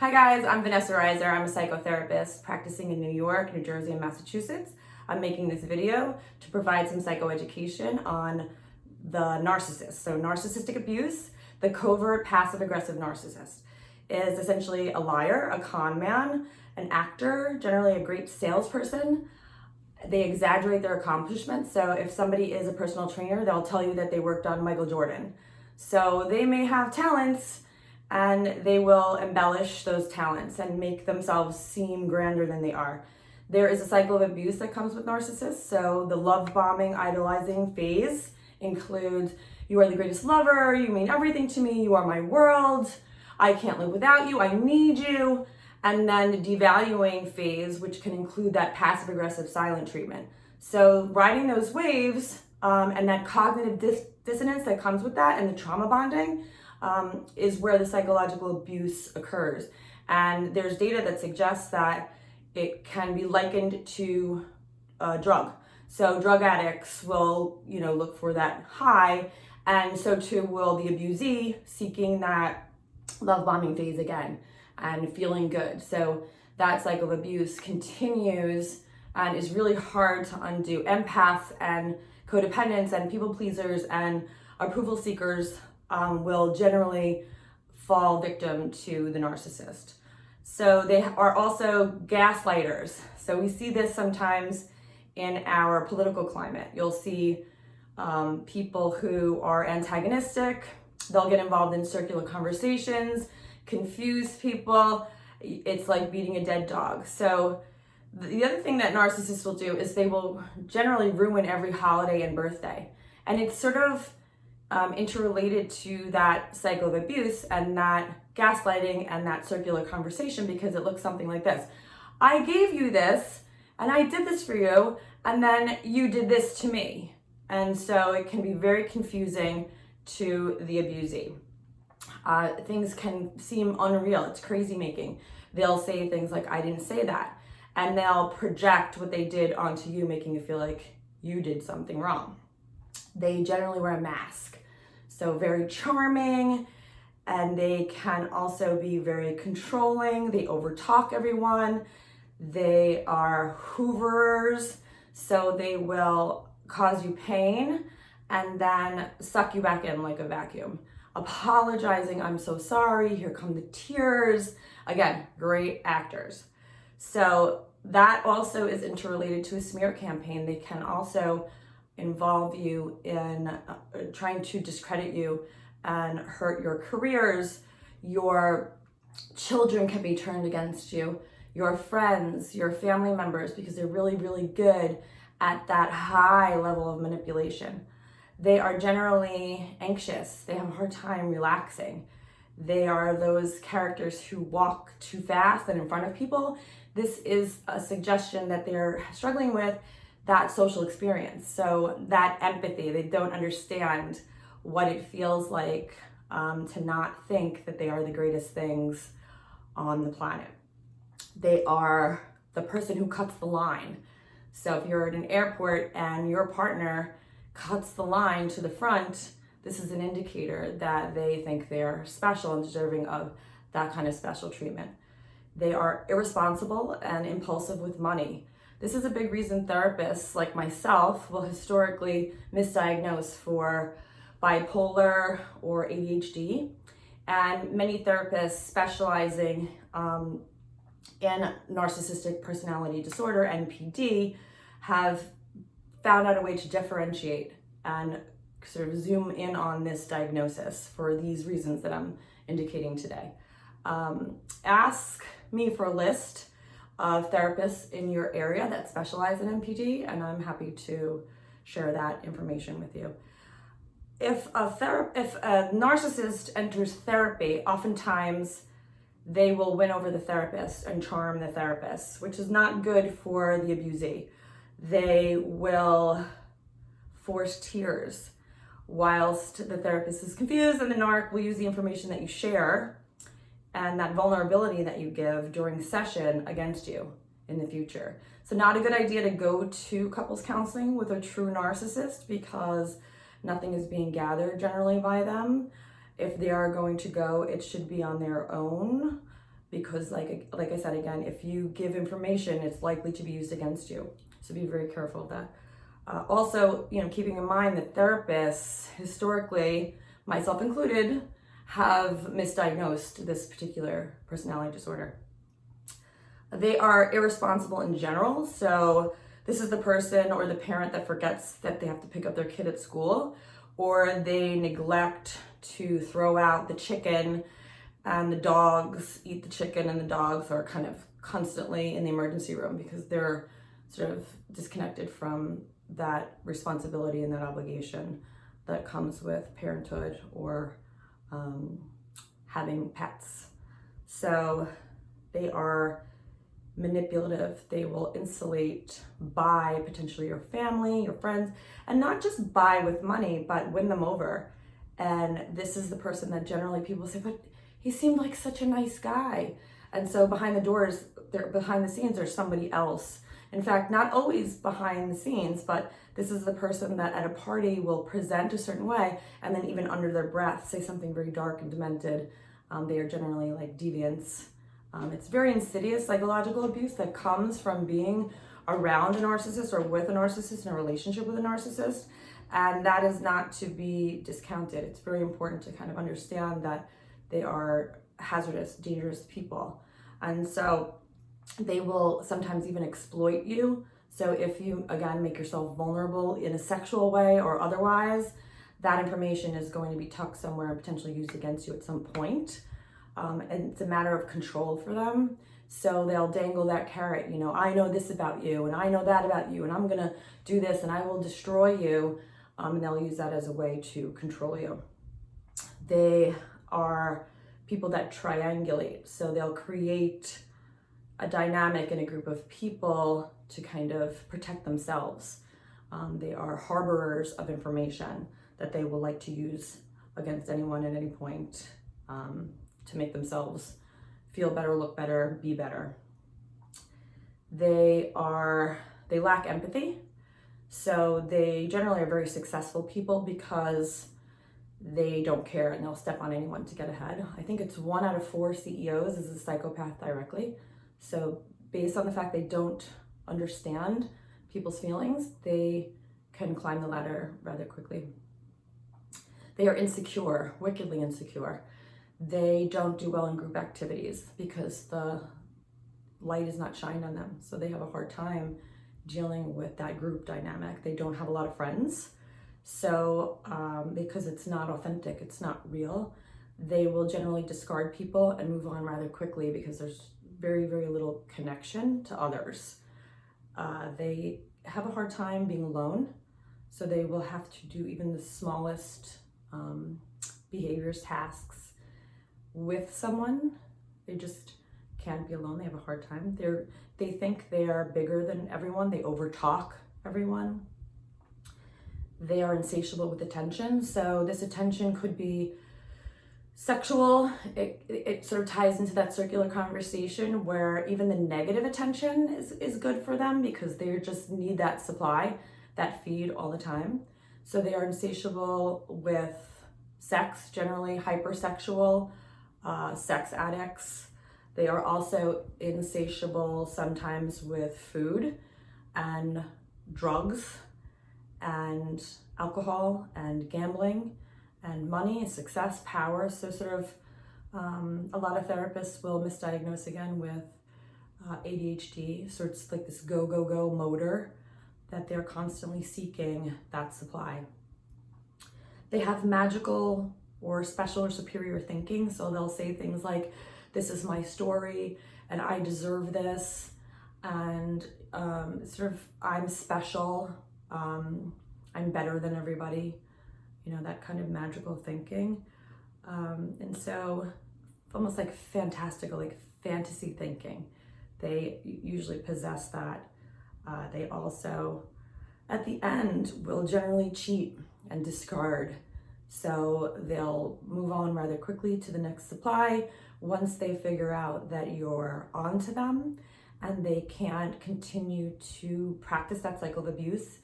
Hi guys, I'm Vanessa Reiser. I'm a psychotherapist practicing in New York, New Jersey, and Massachusetts. I'm making this video to provide some psychoeducation on the narcissist. So narcissistic abuse, the covert passive-aggressive narcissist, is essentially a liar, a con man, an actor, generally a great salesperson. They exaggerate their accomplishments. So if somebody is a personal trainer, they'll tell you that they worked on Michael Jordan. So they may have talents, and they will embellish those talents and make themselves seem grander than they are. There is a cycle of abuse that comes with narcissists. So the love bombing, idolizing phase includes, you are the greatest lover, you mean everything to me, you are my world, I can't live without you, I need you. And then the devaluing phase, which can include that passive aggressive silent treatment. So riding those waves and that cognitive dissonance that comes with that, and the trauma bonding, is where the psychological abuse occurs. And there's data that suggests that it can be likened to a drug. So drug addicts will, look for that high, and so too will the abusee, seeking that love bombing phase again and feeling good. So that cycle of abuse continues and is really hard to undo. Empaths and codependents and people pleasers and approval seekers will generally fall victim to the narcissist. So they are also gaslighters. So we see this sometimes in our political climate. You'll see people who are antagonistic. They'll get involved in circular conversations, confuse people. It's like beating a dead dog. So the other thing that narcissists will do is they will generally ruin every holiday and birthday. And it's sort of interrelated to that cycle of abuse and that gaslighting and that circular conversation, because it looks something like this. I gave you this and I did this for you, and then you did this to me. And so it can be very confusing to the abusee. Things can seem unreal. It's crazy making. They'll say things like, I didn't say that. And they'll project what they did onto you, making you feel like you did something wrong. They generally wear a mask. So very charming, and they can also be very controlling. They overtalk everyone. They are hooverers, so they will cause you pain and then suck you back in like a vacuum. Apologizing, I'm so sorry, here come the tears. Again, great actors. So that also is interrelated to a smear campaign. They can also involve you in trying to discredit you and hurt your careers. Your children can be turned against you, your friends, your family members, because they're really, really good at that high level of manipulation. They are generally anxious. They have a hard time relaxing. They are those characters who walk too fast and in front of people. This is a suggestion that they're struggling with that social experience. So that empathy, they don't understand what it feels like to not think that they are the greatest things on the planet. They are the person who cuts the line. So if you're at an airport and your partner cuts the line to the front, this is an indicator that they think they're special and deserving of that kind of special treatment. They are irresponsible and impulsive with money. This is a big reason therapists like myself will historically misdiagnose for bipolar or ADHD, and many therapists specializing in narcissistic personality disorder, NPD, have found out a way to differentiate and sort of zoom in on this diagnosis for these reasons that I'm indicating today. Ask me for a list of therapists in your area that specialize in NPD, and I'm happy to share that information with you. If a narcissist enters therapy, oftentimes they will win over the therapist and charm the therapist, which is not good for the abusee. They will force tears whilst the therapist is confused, and the narc will use the information that you share and that vulnerability that you give during session against you in the future. So not a good idea to go to couples counseling with a true narcissist, because nothing is being gathered generally by them. If they are going to go, it should be on their own, because like I said, again, if you give information, it's likely to be used against you. So be very careful of that. Also, keeping in mind that therapists, historically, myself included, have misdiagnosed this particular personality disorder. They are irresponsible in general. So this is the person or the parent that forgets that they have to pick up their kid at school, or they neglect to throw out the chicken and the dogs eat the chicken, and the dogs are kind of constantly in the emergency room because they're sort of disconnected from that responsibility and that obligation that comes with parenthood or having pets. So they are manipulative. They will insulate, buy potentially your family, your friends, and not just buy with money, but win them over. And this is the person that generally people say, but he seemed like such a nice guy. And so behind the scenes, there's somebody else. In fact, not always behind the scenes, but this is the person that at a party will present a certain way and then even under their breath say something very dark and demented. They are generally like deviants. It's very insidious psychological abuse that comes from being around a narcissist or with a narcissist in a relationship with a narcissist. And that is not to be discounted. It's very important to kind of understand that they are hazardous, dangerous people. And so they will sometimes even exploit you. So if you, again, make yourself vulnerable in a sexual way or otherwise, that information is going to be tucked somewhere and potentially used against you at some point. And it's a matter of control for them. So they'll dangle that carrot, I know this about you, and I know that about you, and I'm gonna do this, and I will destroy you. And they'll use that as a way to control you. They are people that triangulate. So they'll create a dynamic in a group of people to kind of protect themselves. They are harborers of information that they will like to use against anyone at any point to make themselves feel better, look better, be better. They lack empathy. So they generally are very successful people because they don't care and they'll step on anyone to get ahead. I think it's 1 out of 4 CEOs is a psychopath directly. So based on the fact they don't understand people's feelings, they can climb the ladder rather quickly. They are insecure, wickedly insecure. They don't do well in group activities because the light is not shined on them. So they have a hard time dealing with that group dynamic. They don't have a lot of friends. So because it's not authentic, it's not real, they will generally discard people and move on rather quickly because there's very, very little connection to others. They have a hard time being alone. So they will have to do even the smallest behaviors, tasks with someone. They just can't be alone. They have a hard time. They think they are bigger than everyone. They overtalk everyone. They are insatiable with attention. So this attention could be sexual. It sort of ties into that circular conversation where even the negative attention is good for them because they just need that supply, that feed all the time. So they are insatiable with sex, generally hypersexual, sex addicts. They are also insatiable sometimes with food and drugs and alcohol and gambling and money, success, power. So sort of a lot of therapists will misdiagnose again with ADHD. So it's like this go, go, go motor that they're constantly seeking that supply. They have magical or special or superior thinking. So they'll say things like, this is my story and I deserve this. And sort of, I'm special. I'm better than everybody. That kind of magical thinking. And so almost like fantastical, like fantasy thinking. They usually possess that. They also, at the end, will generally cheat and discard. So they'll move on rather quickly to the next supply once they figure out that you're onto them and they can't continue to practice that cycle of abuse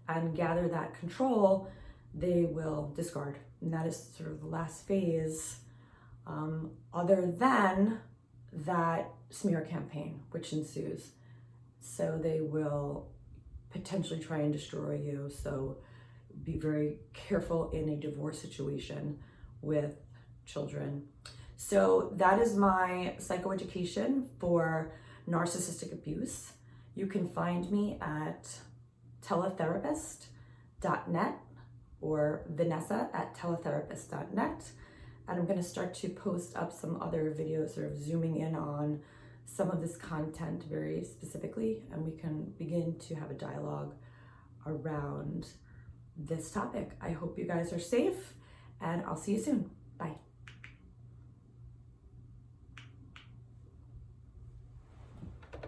and gather that control, they will discard. And that is sort of the last phase, other than that smear campaign which ensues. So they will potentially try and destroy you. So be very careful in a divorce situation with children. So that is my psychoeducation for narcissistic abuse. You can find me at teletherapist.net or vanessa@teletherapist.net. And I'm going to start to post up some other videos sort of zooming in on some of this content very specifically, and we can begin to have a dialogue around this topic. I hope you guys are safe, and I'll see you soon.